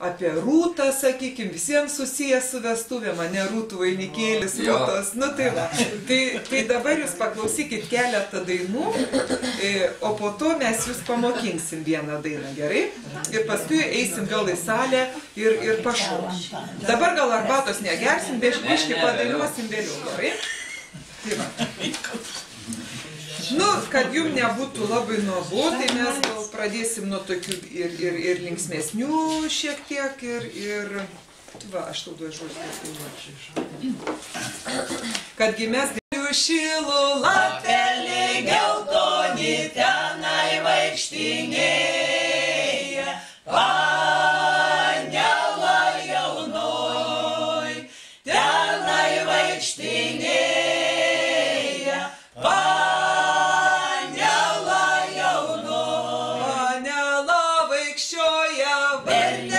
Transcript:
apie Rūtą, sakykime, visiems susijęs su vestuvėm, ne Rūtų vainikėlis, Rūtos, nu tai va. Tai dabar jūs paklausykit keletą dainų, o po to mes jūs pamokinsim vieną dainą, gerai? Ir paskui eisim gal į salę ir pašoksim. Dabar gal arbatos negersim, biškį padainuosim vėliau, gerai? Tai va. Nu, kad jums nebūtų labai nuobodu, tai mes gal pradėsim nuo tokių ir linksmesnių šiek tiek, ir va, aš tau duoju žodžiu. Kadgi mes šilų lapelį geltoni tenai vaikštinėja, panela jaunoj, tenai vaikštinėja. Vanilla